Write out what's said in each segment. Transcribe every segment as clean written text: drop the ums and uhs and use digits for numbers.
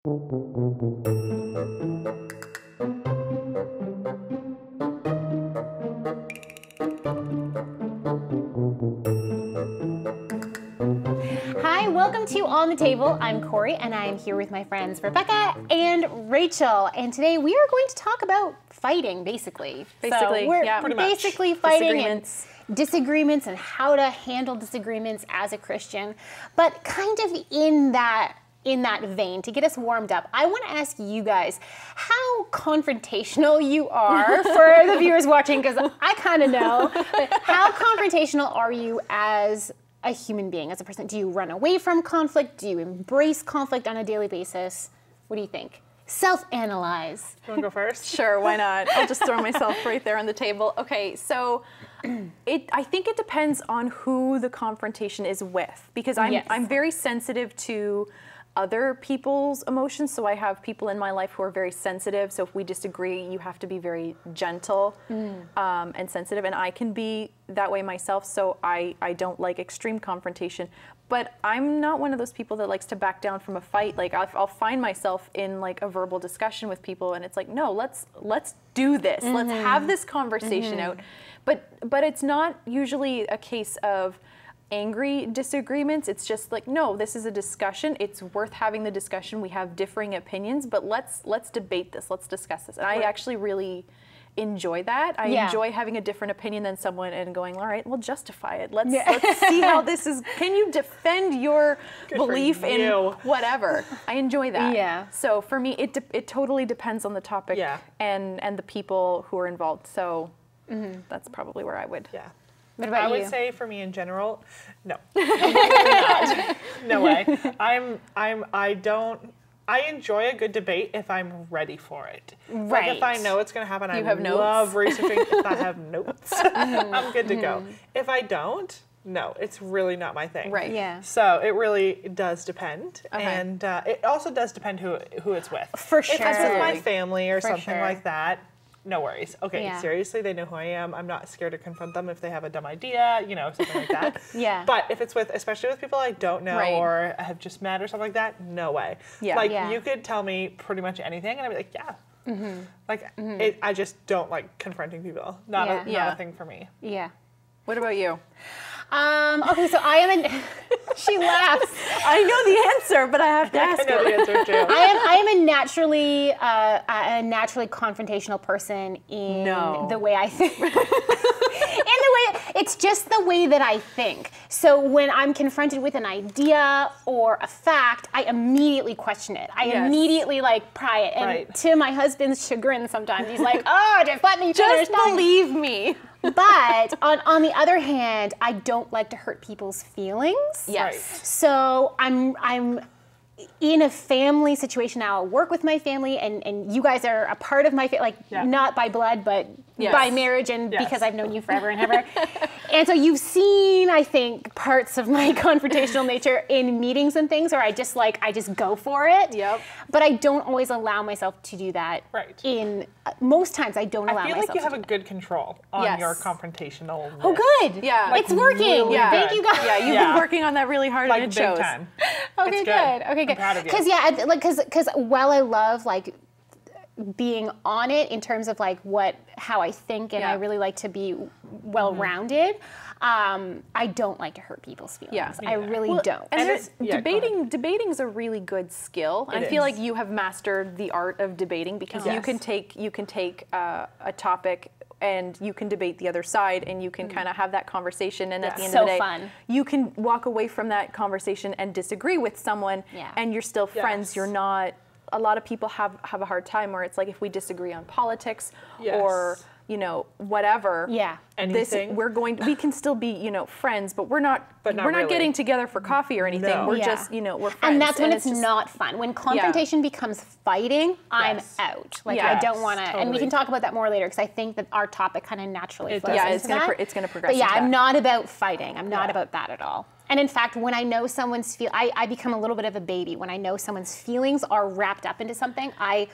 Hi, welcome to On the Table. I'm Corey, and I am here with my friends Rebecca and Rachel. And today we are going to talk about fighting, basically. Basically, we're yeah, pretty much. basically fighting and Disagreements and how to handle disagreements as a Christian. But kind of in that vein, to get us warmed up, I want to ask you guys how confrontational you are for the viewers watching, because I kind of know. But how confrontational are you as a human being, as a person? Do you run away from conflict? Do you embrace conflict on a daily basis? What do you think? Self-analyze. You want to go first? Sure, why not? I'll just throw myself right there on the table. Okay, so I think it depends on who the confrontation is with, because I'm very sensitive to other people's emotions. So I have people in my life who are very sensitive. So if we disagree, you have to be very gentle and sensitive. And I can be that way myself. So I don't like extreme confrontation. But I'm not one of those people that likes to back down from a fight. Like I'll find myself in like a verbal discussion with people, and it's like, no, let's do this. Let's have this conversation out. But it's not usually a case of angry disagreements. It's just like, no, this is a discussion. It's worth having the discussion. We have differing opinions, but let's debate this. Let's discuss this. And I actually really enjoy that. I enjoy having a different opinion than someone and going, all right, well, justify it. Let's see how this is. Can you defend your belief in whatever? I enjoy that. Yeah. So for me, it totally depends on the topic and the people who are involved. So that's probably where I would. Yeah. What about you? I would say for me in general, no. Not. No way. I enjoy a good debate if I'm ready for it. Right. Like if I know it's going to happen, I have notes? love researching. If I have notes, I'm good to go. If I don't, no, it's really not my thing. Right. Yeah. So it really does depend. And it also does depend who it's with. For sure. If it's with my family or something like that, no worries. Okay, seriously, they know who I am. I'm not scared to confront them if they have a dumb idea, something like that. But if it's especially with people I don't know or have just met or something like that, no way. Yeah. You could tell me pretty much anything and I'd be like, I just don't like confronting people. Not a thing for me. Yeah. What about you? Okay, so I am she laughs. I know the answer, but I have to ask I know the answer too. I am a naturally confrontational person in the way I think. It's just the way that I think. So when I'm confronted with an idea or a fact, I immediately question it. I immediately pry it. And to my husband's chagrin sometimes, he's like, oh, just let me finish. Just believe me. But on the other hand, I don't like to hurt people's feelings. Yes. So I'm in a family situation now. I work with my family, and you guys are a part of my family, not by blood, but by marriage, and because I've known you forever and ever. And so you've seen, I think, parts of my confrontational nature in meetings and things, or I just go for it. Yep. But I don't always allow myself to do that. Right. Most times I don't allow myself to do that. I feel like you have a good control on your confrontational. Oh, good. Yeah. It's working. Really Thank you guys. Yeah, you've been working on that really hard, and it shows. Big time. Okay, good. Okay, good. I'm proud of you. Because while I love being on it in terms of how I think, and I really like to be well-rounded, I don't like to hurt people's feelings. Yeah. I really don't. And debating is a really good skill. I feel like you have mastered the art of debating, because you can take a topic and you can debate the other side, and you can kind of have that conversation, and at the end of the day, fun. You can walk away from that conversation and disagree with someone, and you're still friends. You're not. A lot of people have a hard time where it's like, if we disagree on politics or whatever, anything, we can still be friends, but we're not really. Getting together for coffee or anything. No. We're just we're friends. And that's when it's not fun. When confrontation becomes fighting, I'm out. I don't want to. Totally. And we can talk about that more later, because I think that our topic kind of naturally flows into that. It's going to progress. But I'm not about fighting. I'm not about that at all. And in fact, when I know someone's I become a little bit of a baby. When I know someone's feelings are wrapped up into something, I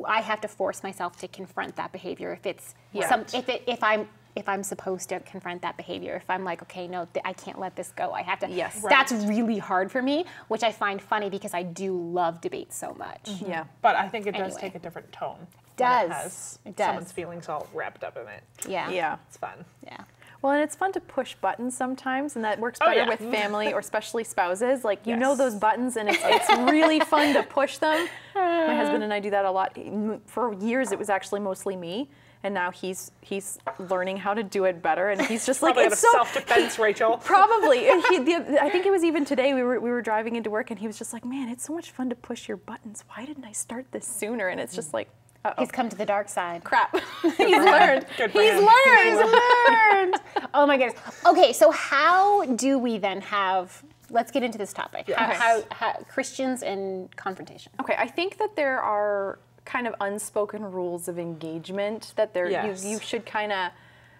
have to force myself to confront that behavior if it's if I'm if I'm supposed to confront that behavior. If I'm like, okay, no, I can't let this go. I have to. Yes. That's really hard for me, which I find funny because I do love debate so much. Yeah. But I think it does take a different tone. It does. Someone's feelings all wrapped up in it. Yeah. Yeah. It's fun. Yeah. Well, and it's fun to push buttons sometimes, and that works better with family or especially spouses. Like, you know those buttons, and it's really fun to push them. My husband and I do that a lot. For years, it was actually mostly me, and now he's learning how to do it better, and he's just like, it's so self-defense, Rachel. Probably. I think it was even today we were driving into work, and he was just like, man, it's so much fun to push your buttons. Why didn't I start this sooner? And it's just like, he's come to the dark side. Crap. He's learned. He's learned. Oh my goodness. Okay, so how do we then have, let's get into this topic. Yes. How Christians and confrontation. Okay, I think that there are kind of unspoken rules of engagement that you should kind of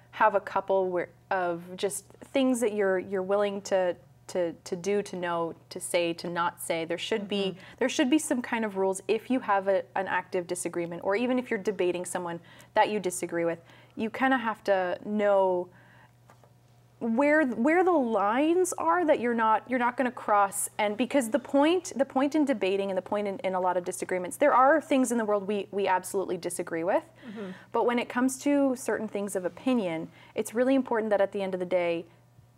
have a couple of just things that you're willing to do, to know, to say, to not say. There should be some kind of rules if you have an active disagreement, or even if you're debating someone that you disagree with. You kind of have to know where the lines are that you're not going to cross. And because the point in debating and the point in a lot of disagreements, there are things in the world we absolutely disagree with. But when it comes to certain things of opinion, it's really important that at the end of the day,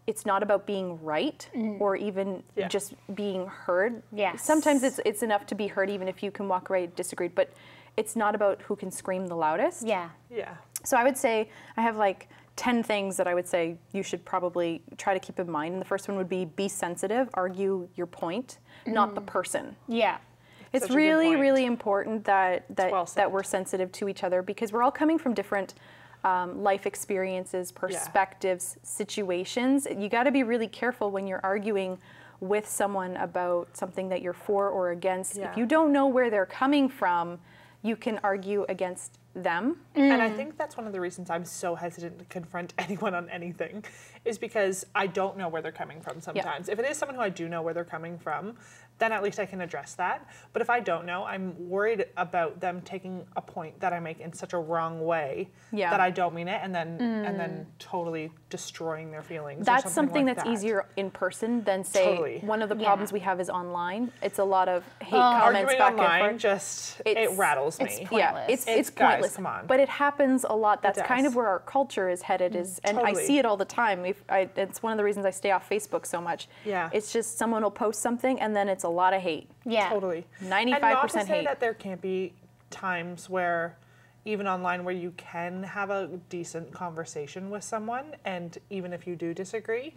it's not about being right or even just being heard. Yes. Sometimes it's enough to be heard even if you can walk away disagreed, but it's not about who can scream the loudest. Yeah. Yeah. So I would say I have like 10 things that I would say you should probably try to keep in mind. And the first one would be sensitive, argue your point, not the person. Yeah. It's really, really important that we're sensitive to each other, because we're all coming from different life experiences, perspectives, situations. You got to be really careful when you're arguing with someone about something that you're for or against. If you don't know where they're coming from, you can argue against them. And I think that's one of the reasons I'm so hesitant to confront anyone on anything, is because I don't know where they're coming from sometimes. If it is someone who I do know where they're coming from, then at least I can address that. But if I don't know, I'm worried about them taking a point that I make in such a wrong way that I don't mean it, and then totally destroying their feelings. That's something that's easier in person than, say, one of the problems we have is online. It's a lot of hate comments back and forth. It rattles me. It's pointless. It's pointless. Come on. But it happens a lot. That's kind of where our culture is headed. And I see it all the time. It's one of the reasons I stay off Facebook so much. Yeah. It's just someone will post something and then it's a lot of hate. Yeah. Totally. 95% and not to say hate. that there can't be times where, even online, where you can have a decent conversation with someone, and even if you do disagree,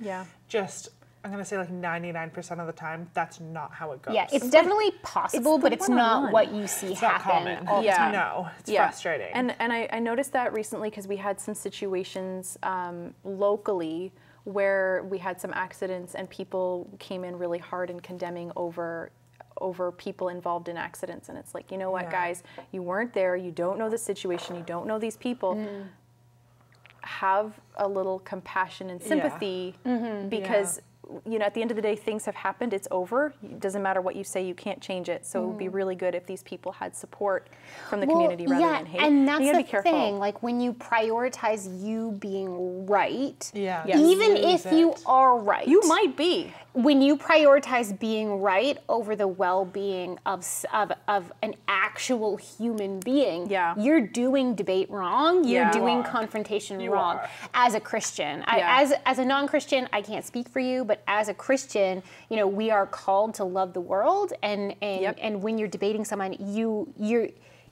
I'm going to say like 99% of the time, that's not how it goes. Yeah, it's definitely possible, but it's not what you see happen all the time. No, it's frustrating. And I noticed that recently because we had some situations locally where we had some accidents and people came in really hard and condemning over people involved in accidents. And it's like, you know what, guys, you weren't there, you don't know the situation, you don't know these people. Have a little compassion and sympathy because you know, at the end of the day, things have happened. It's over. It doesn't matter what you say. You can't change it. So it would be really good if these people had support from the community rather than hate. And that's you gotta the be careful. thing. Like when you prioritize you being right, Yes. even if you are right, you might be. When you prioritize being right over the well-being of an actual human being, you're doing debate wrong. You're doing confrontation wrong. As a Christian, as a non-Christian, I can't speak for you, but as a Christian, you know, we are called to love the world, and when you're debating someone,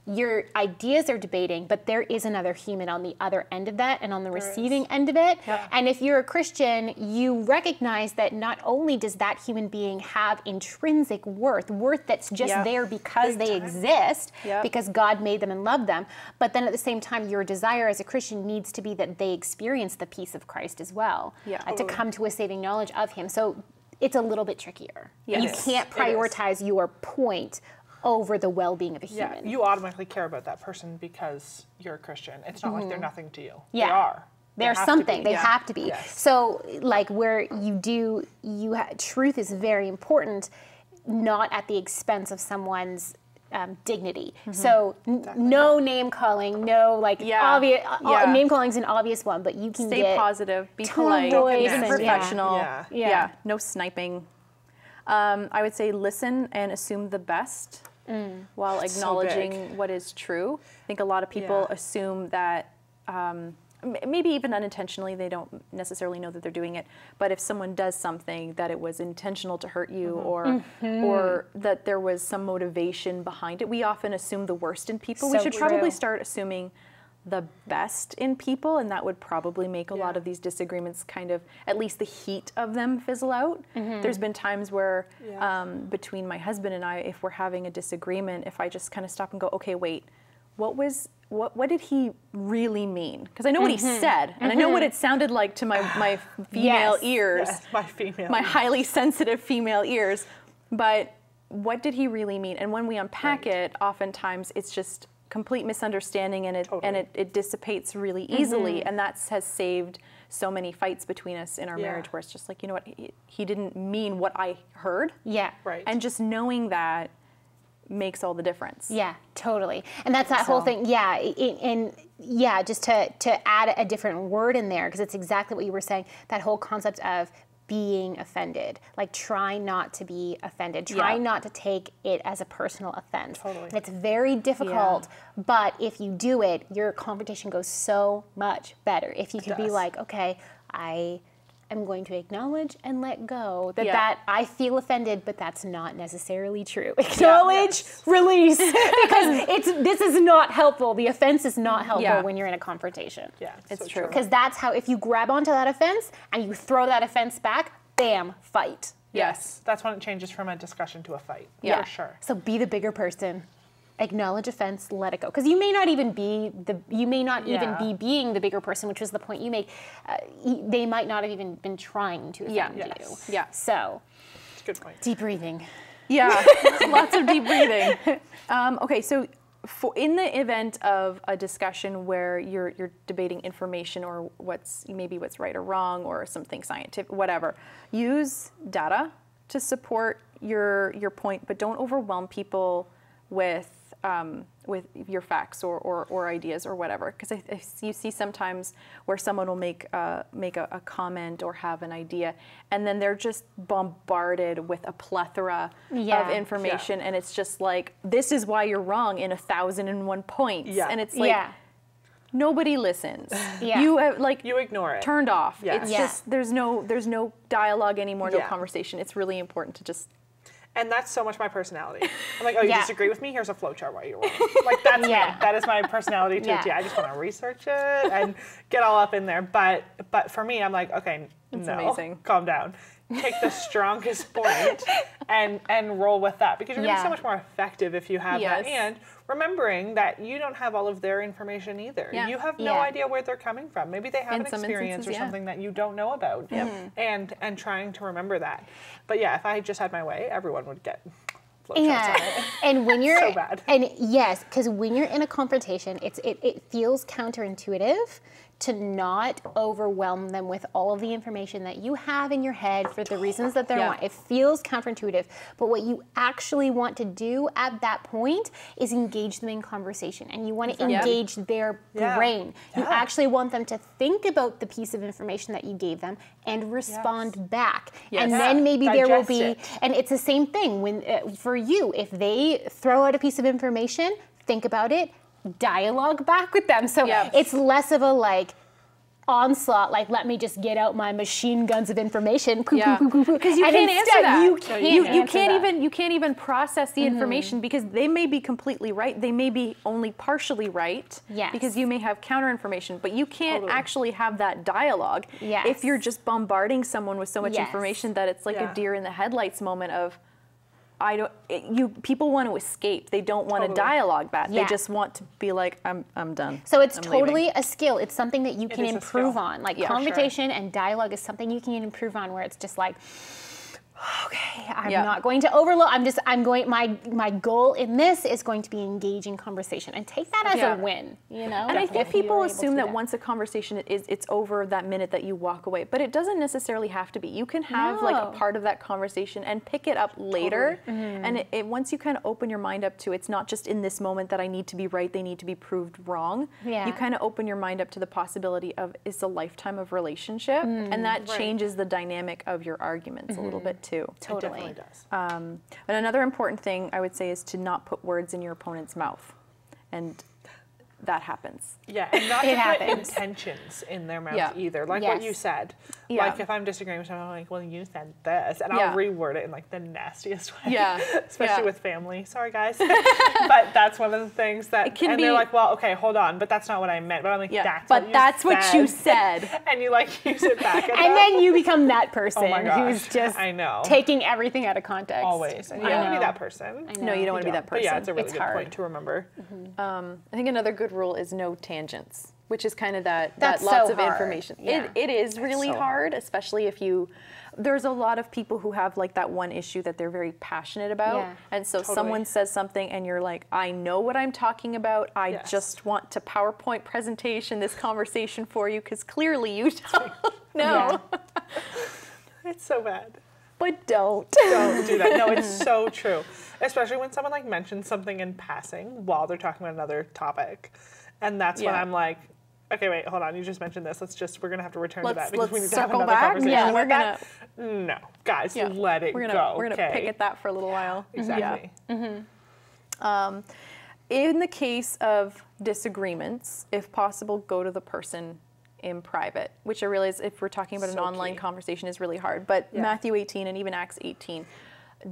your ideas are debating, but there is another human on the other end of that and on the receiving end of it. And if you're a Christian, you recognize that not only does that human being have intrinsic worth that's just there because they exist, because God made them and loved them, but then at the same time, your desire as a Christian needs to be that they experience the peace of Christ as well, to come to a saving knowledge of Him. So it's a little bit trickier. You can't prioritize your point over the well-being of a human. You automatically care about that person because you're a Christian. It's not like they're nothing to you. Yeah. They are. They're something. They have to be. Yes. So, like where truth is very important, not at the expense of someone's dignity. So no name calling, no like obvious name calling is an obvious one, but you can stay positive, be polite, even professional. Yeah, no sniping. I would say listen and assume the best while acknowledging what is true. I think a lot of people assume that maybe even unintentionally, they don't necessarily know that they're doing it, but if someone does something, that it was intentional to hurt you or that there was some motivation behind it. We often assume the worst in people. We should probably start assuming the best in people, and that would probably make a lot of these disagreements kind of, at least the heat of them fizzle out. There's been times where between my husband and I, if we're having a disagreement, if I just kind of stop and go, okay, wait, what did he really mean? Because I know what he said, and I know what it sounded like to my female ears. Yes, my highly sensitive female ears. But what did he really mean? And when we unpack it, oftentimes it's just complete misunderstanding, and it dissipates really easily, and that has saved so many fights between us in our marriage, where it's just like, you know what, he didn't mean what I heard. Yeah, right. And just knowing that makes all the difference. Yeah, totally. And that's that whole thing. Yeah, just to add a different word in there, because it's exactly what you were saying. That whole concept of being offended, like try not to be offended, try not to take it as a personal offense. Totally. And it's very difficult, but if you do it, your confrontation goes so much better. If you can be like, okay, I am going to acknowledge and let go that I feel offended, but that's not necessarily true. Acknowledge, release, because this is not helpful. The offense is not helpful when you're in a confrontation. Yeah, it's true. Because that's how, if you grab onto that offense and you throw that offense back, bam, fight. Yes, that's when it changes from a discussion to a fight. Yeah, for sure. So be the bigger person. Acknowledge offense, let it go. Because you may not even be be being the bigger person, which was the point you make. They might not have even been trying to offend you. Yeah. So, it's a good point. Deep breathing. Yeah, lots of deep breathing. Okay, so in the event of a discussion where you're debating information or what's right or wrong or something scientific, whatever, use data to support your point, but don't overwhelm people with your facts or ideas or whatever, because you see sometimes where someone will make a comment or have an idea, and then they're just bombarded with a plethora of information, and it's just like, this is why you're wrong in 1,001 points, and it's like nobody listens. You have, you ignore it. Turned off. It's just there's no dialogue anymore, no conversation. It's really important to just. And that's so much my personality. I'm like, oh, you disagree with me? Here's a flowchart why you're wrong. Like, that's me. That is my personality too. I just want to research it and get all up in there. But for me, I'm like, okay, amazing. Calm down. Take the strongest point and roll with that, because you're going to be so much more effective if you have that. And remembering that you don't have all of their information either. You have no idea where they're coming from. Maybe they have an experience or something that you don't know about. And trying to remember that. But yeah, if I just had my way, everyone would get flowcharts on it. And when you're so bad. And yes, because when you're in a confrontation, it feels counterintuitive to not overwhelm them with all of the information that you have in your head for the reasons that they want. It feels counterintuitive, but what you actually want to do at that point is engage them in conversation, and you want to engage their brain. You actually want them to think about the piece of information that you gave them and respond back. And then maybe there will be, and it's the same thing when for you, if they throw out a piece of information, think about it, dialogue back with them. So it's less of a onslaught, let me just get out my machine guns of information. Because you can't answer that. You can't even process the information, because they may be completely right. They may be only partially right. Because you may have counter information, but you can't actually have that dialogue if you're just bombarding someone with so much information that it's like a deer in the headlights moment of, people want to escape. They don't want to dialogue that. They just want to be like, I'm done. So it's totally a skill. It's something that you can improve on. Conversation and dialogue is something you can improve on, where it's just like, okay, I'm not going to overload. My goal in this is going to be engaging conversation and take that as a win, you know? And I think people assume that once a conversation it's over that minute that you walk away, but it doesn't necessarily have to be. You can have like a part of that conversation and pick it up later. And once you kind of open your mind up to, it's not just in this moment that I need to be right, they need to be proved wrong. You kind of open your mind up to the possibility of it's a lifetime of relationship, and that changes the dynamic of your arguments a little bit too. Totally. It definitely does. And another important thing I would say is to not put words in your opponent's mouth. And that happens. Yeah, and not to put intentions in their mouth either. Like what you said. Like if I'm disagreeing with someone, I'm like, well, you said this. And I'll reword it in like the nastiest way. Especially with family. Sorry, guys. But that's one of the things that, and they're like, well, okay, hold on, but that's not what I meant. But I'm like, that's what you said. And you like use it back at them. And then you become that person who's just taking everything out of context. Always. And you don't want to be that person. No, you don't want to be that person. But yeah, it's a really good point to remember. I think another good rule is no tangents, which is kind of that lots of information. It is really hard, especially if there's a lot of people who have like that one issue that they're very passionate about. And so someone says something and you're like, I know what I'm talking about. I just want to PowerPoint presentation this conversation for you because clearly you don't know. It's so bad. But don't do that. No, it's so true. Especially when someone like mentions something in passing while they're talking about another topic. And that's when I'm like, okay, wait, hold on. You just mentioned this. We're going to have to return to that because we need to have another conversation. Yeah, we're going to. No, guys, let it go. We're going to pick at that for a little while. Exactly. In the case of disagreements, if possible, go to the person in private, which I realize if we're talking about an online conversation is really hard. But Matthew 18 and even Acts 18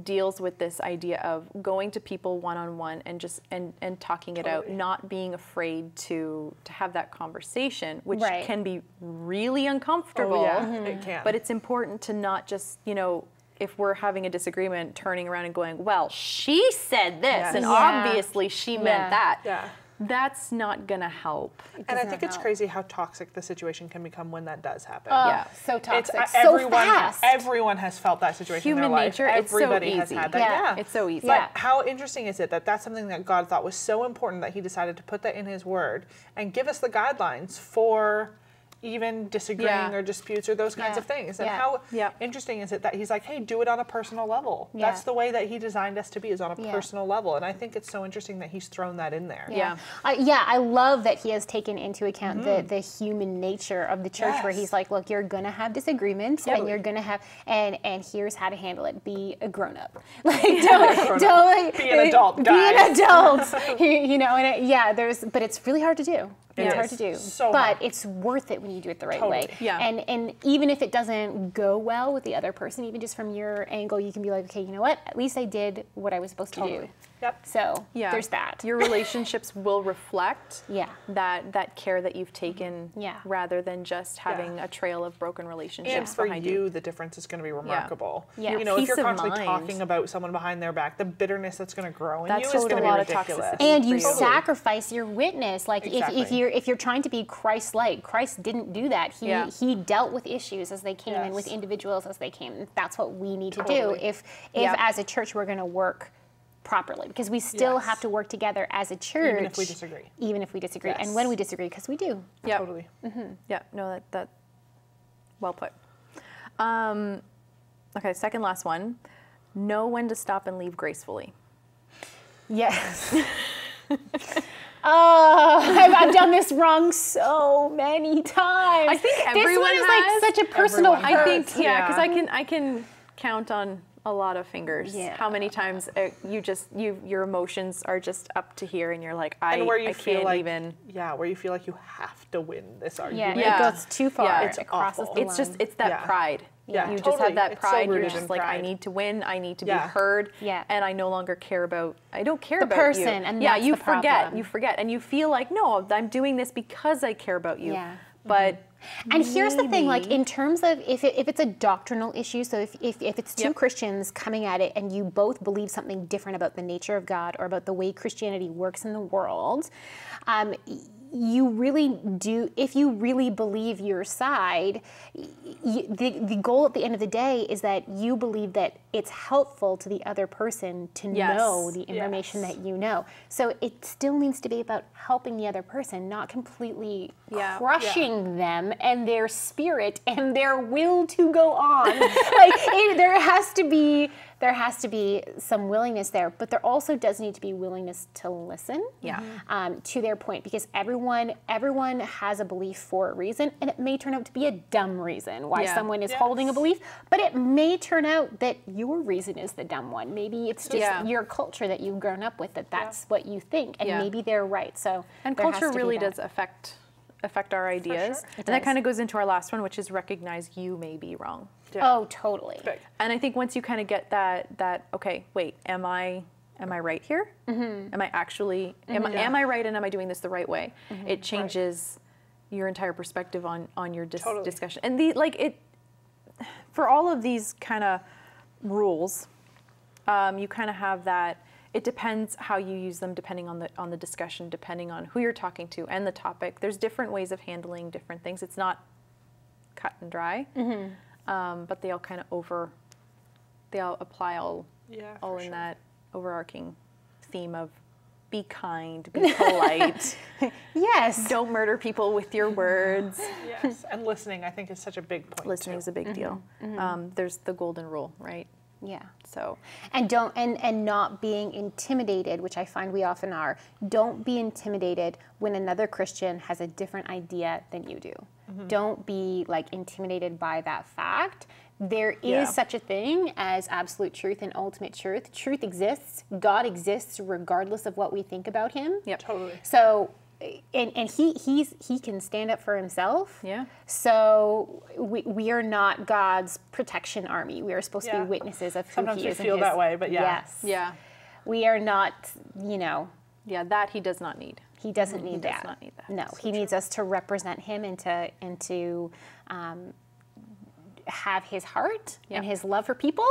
deals with this idea of going to people one-on-one and just and talking it out, not being afraid to have that conversation, which can be really uncomfortable. It can. But it's important to not just, if we're having a disagreement, turning around and going, well, she said this, and obviously she meant that. That's not gonna help. And I think it's crazy how toxic the situation can become when that does happen. So toxic. So fast. Everyone has felt that situation Human in their life. Nature, Everybody it's so has easy. had that. It's so easy. But how interesting is it that that's something that God thought was so important that he decided to put that in his word and give us the guidelines for even disagreeing or disputes or those kinds of things. And how interesting is it that he's like, hey, do it on a personal level. That's the way that he designed us to be, is on a personal level. And I think it's so interesting that he's thrown that in there. I love that he has taken into account the human nature of the church, where he's like, look, you're going to have disagreements and you're going to have, and here's how to handle it. Be a grown-up. Like, don't be an adult, guys. Be an adult. But it's really hard to do. It's hard to do, but it's worth it when you do it the right way. And even if it doesn't go well with the other person, even just from your angle, you can be like, okay, you know what? At least I did what I was supposed to do. So there's that. Your relationships will reflect that care that you've taken, rather than just having a trail of broken relationships behind you. The difference is going to be remarkable. You know, if you're constantly talking about someone behind their back, the bitterness that's going to grow in you is going to be ridiculous. And you sacrifice your witness. Like if you're trying to be Christ-like, Christ didn't do that. He dealt with issues as they came and with individuals as they came. That's what we need to do if as a church we're going to work properly, because we still have to work together as a church, even if we disagree, and when we disagree, because we do. Totally. No, that well put. Okay, second last one. Know when to stop and leave gracefully. Yes. I've done this wrong so many times. I think everyone this one is like such a personal hurt. I think because I can count on a lot of fingers. How many times your emotions are just up to here, and you're like, I can't even. Where you feel like you have to win this argument. It goes too far. It's crosses the line. It's that pride. You just have that pride. You're just like, I need to win. I need to be heard. And I no longer care about. I don't care about person, you. And that's you the forget. problem. You forget, and you feel like, no, I'm doing this because I care about you. But. And here's the thing, like in terms of if it's a doctrinal issue, so if it's two Christians coming at it and you both believe something different about the nature of God or about the way Christianity works in the world, you really do, if you really believe your side, the goal at the end of the day is that you believe that it's helpful to the other person to know the information that you know. So it still needs to be about helping the other person, not completely crushing them and their spirit and their will to go on. There has to be some willingness there, but there also does need to be willingness to listen to their point, because everyone has a belief for a reason, and it may turn out to be a dumb reason why someone is holding a belief, but it may turn out that your reason is the dumb one. Maybe it's just your culture that you've grown up with, that's what you think, and maybe they're right. So and culture really does affect our ideas. Sure. And that kind of goes into our last one, which is recognize you may be wrong. Yeah. Oh, totally. And I think once you kind of get that okay, wait, am I right here? Mm-hmm. Am I actually am I right, and am I doing this the right way? Mm-hmm. It changes your entire perspective on your discussion. And for all of these kind of rules, you kind of have that. It depends how you use them, depending on the discussion, depending on who you're talking to and the topic. There's different ways of handling different things. It's not cut and dry, but they all kind of they all apply all in that overarching theme of be kind, be polite. Yes. Don't murder people with your words. Yes, and listening, I think, is such a big point. Listening is a big deal. There's the golden rule, right? Yeah. So, and not being intimidated, which I find we often are. Don't be intimidated when another Christian has a different idea than you do. Mm-hmm. Don't be intimidated by that fact. There is such a thing as absolute truth and ultimate truth. Truth exists. God exists regardless of what we think about him. Yep. Totally. So and he can stand up for himself. Yeah. So we are not God's protection army. We are supposed to be witnesses of who Sometimes he is. Sometimes we feel that way, but yes. Yeah. We are not, Yeah, that he does not need. He doesn't need that. Does not need that. No, he needs us to represent him and to have his heart and his love for people,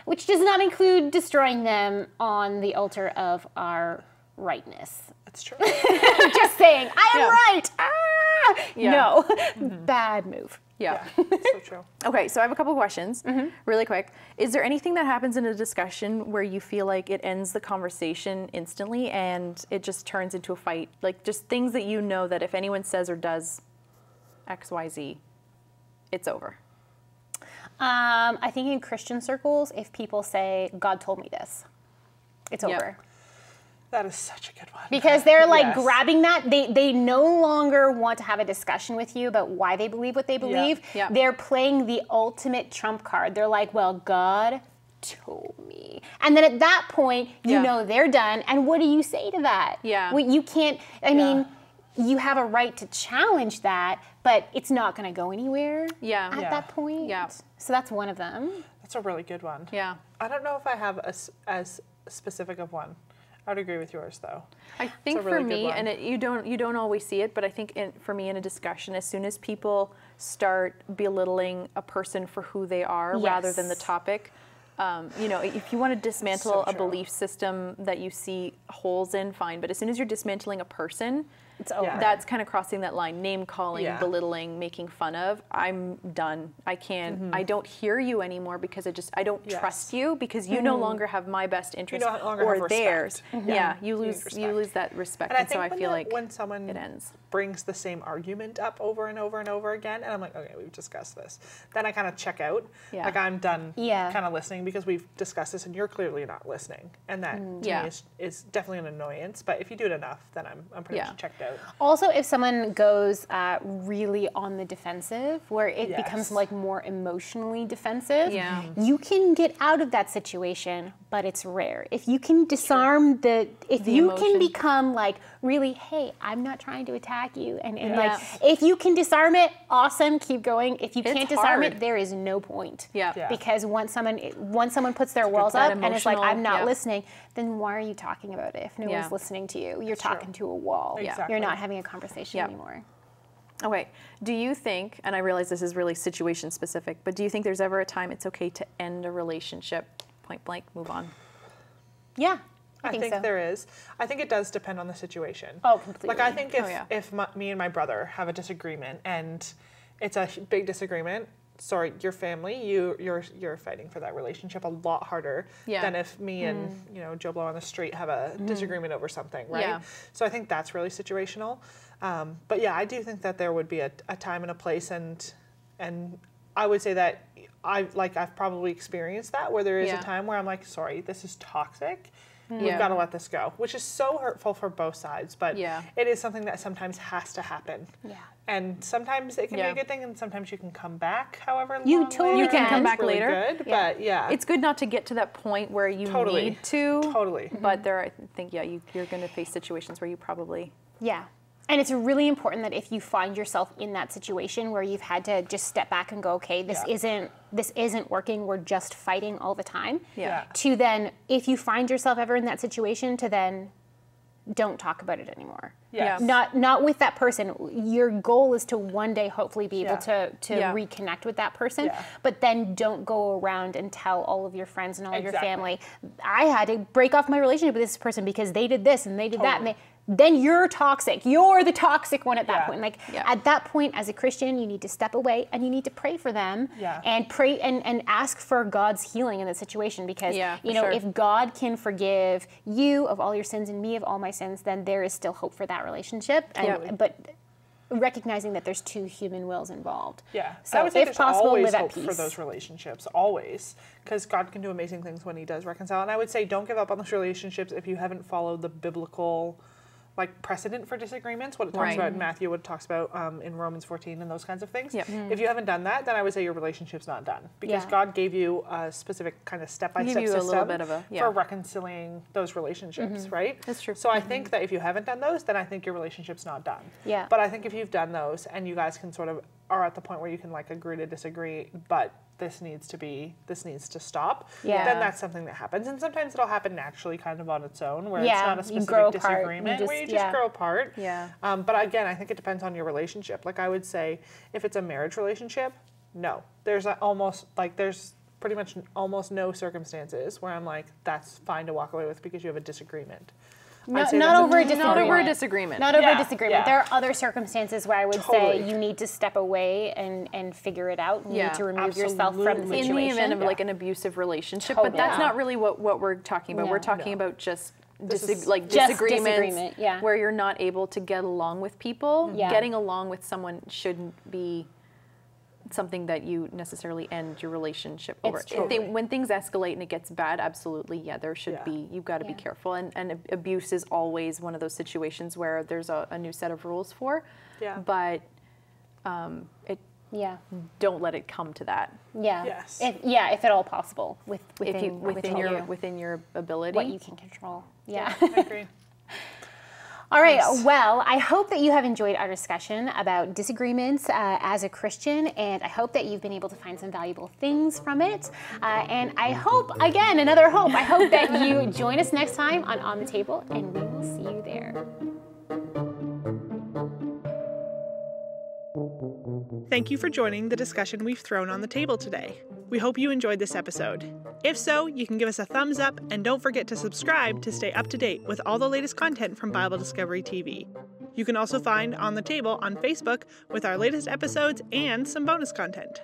which does not include destroying them on the altar of our rightness. That's true. Just saying, I am right. No, bad move. Yeah. So true. Okay, so I have a couple questions, really quick. Is there anything that happens in a discussion where you feel like it ends the conversation instantly and it just turns into a fight? Like just things that you know that if anyone says or does X, Y, Z, it's over. I think in Christian circles, if people say, God told me this, it's over. That is such a good one. Because they're grabbing that. They no longer want to have a discussion with you about why they believe what they believe. Yeah. They're playing the ultimate trump card. They're like, well, God told me. And then at that point, you know they're done. And what do you say to that? Yeah. Well, you can't, I mean, you have a right to challenge that, but it's not going to go anywhere at that point. Yeah. So that's one of them. That's a really good one. Yeah. I don't know if I have as specific of one. I would agree with yours, though. I think for me, and you don't always see it, but I think for me in a discussion, as soon as people start belittling a person for who they are rather than the topic, if you want to dismantle a belief system that you see holes in, fine. But as soon as you're dismantling a person, it's over. That's kind of crossing that line. Name calling, belittling, making fun of. I'm done. I can't. I don't hear you anymore because I don't trust you because you no longer have my best interest or theirs. Yeah, you lose that respect. And so I feel like when someone it ends. Brings the same argument up over and over and over again, and I'm like, okay, we've discussed this. Then I kind of check out. Yeah. Like I'm done kind of listening because we've discussed this and you're clearly not listening. And that to me is definitely an annoyance. But if you do it enough, then I'm pretty much checked out. Also, if someone goes really on the defensive, where it becomes more emotionally defensive, you can get out of that situation, but it's rare. If you can disarm if you emotion. Can become really, hey, I'm not trying to attack you, and if you can disarm it, awesome, keep going. If you can't disarm it, there is no point. Because once someone puts their walls up and it's like, I'm not listening, then why are you talking about it if no one's listening to you? You're talking to a wall. Exactly. You're not having a conversation anymore. Okay. Do you think, and I realize this is really situation specific, but do you think there's ever a time it's okay to end a relationship, point blank, move on? Yeah. I think so. there is. I think it does depend on the situation. Oh, completely. Like, I think if me and my brother have a disagreement and it's a big disagreement, sorry, your family, you're fighting for that relationship a lot harder than if me and Joe Blow on the street have a disagreement over something, right? Yeah. So I think that's really situational. But yeah, I do think that there would be a time and a place, and I would say that I've probably experienced that, where there is a time where I'm like, sorry, this is toxic. We've got to let this go, which is so hurtful for both sides. But it is something that sometimes has to happen. Yeah. And sometimes it can be a good thing, and sometimes you can come back. However, you can come back really later. Good, but it's good not to get to that point where you need to. Totally. But I think you're going to face situations where you probably. Yeah. And it's really important that if you find yourself in that situation where you've had to just step back and go, okay, this isn't working, we're just fighting all the time. Yeah. To then, if you find yourself ever in that situation, to then don't talk about it anymore. Yes. Not with that person. Your goal is to one day hopefully be able to reconnect with that person, but then don't go around and tell all of your friends and all of your family, I had to break off my relationship with this person because they did this and they did that, and then you're toxic. You're the toxic one at that point. Like at that point, as a Christian, you need to step away and you need to pray for them and pray and ask for God's healing in the situation, because if God can forgive you of all your sins and me of all my sins, then there is still hope for that relationship. But recognizing that there's two human wills involved. Yeah. So I would say if possible, always live at hope peace for those relationships, always, because God can do amazing things when He does reconcile. And I would say don't give up on those relationships if you haven't followed the biblical precedent for disagreements, what it talks about in Matthew, what it talks about in Romans 14 and those kinds of things. Yep. If you haven't done that, then I would say your relationship's not done, because God gave you a specific kind of step-by-step system for reconciling those relationships, right? That's true. So I think that if you haven't done those, then I think your relationship's not done. Yeah. But I think if you've done those and you guys can sort of are at the point where you can agree to disagree, but this needs to stop, then that's something that happens. And sometimes it'll happen naturally kind of on its own, where it's not a specific disagreement, where you just grow apart. Yeah. But again, I think it depends on your relationship. Like I would say, if it's a marriage relationship, no. There's pretty much almost no circumstances where I'm like, that's fine to walk away with because you have a disagreement. Not over a disagreement. Not over a disagreement. There are other circumstances where I would say you need to step away and figure it out. You need to remove yourself from the situation. In the event of an abusive relationship, but that's not really what we're talking about. We're talking about just disagreements where you're not able to get along with people. Getting along with someone shouldn't be something that you necessarily end your relationship over. When things escalate and it gets bad, absolutely, there should be, you've got to be careful. And abuse is always one of those situations where there's a new set of rules for, but don't let it come to that. Yeah. Yes. If at all possible, within your ability. What you can control. Yeah. I agree. All right, well, I hope that you have enjoyed our discussion about disagreements as a Christian, and I hope that you've been able to find some valuable things from it. And I hope, again, another hope, I hope that you join us next time on the Table, and we will see you there. Thank you for joining the discussion we've thrown on the table today. We hope you enjoyed this episode. If so, you can give us a thumbs up, and don't forget to subscribe to stay up to date with all the latest content from Bible Discovery TV. You can also find On the Table on Facebook with our latest episodes and some bonus content.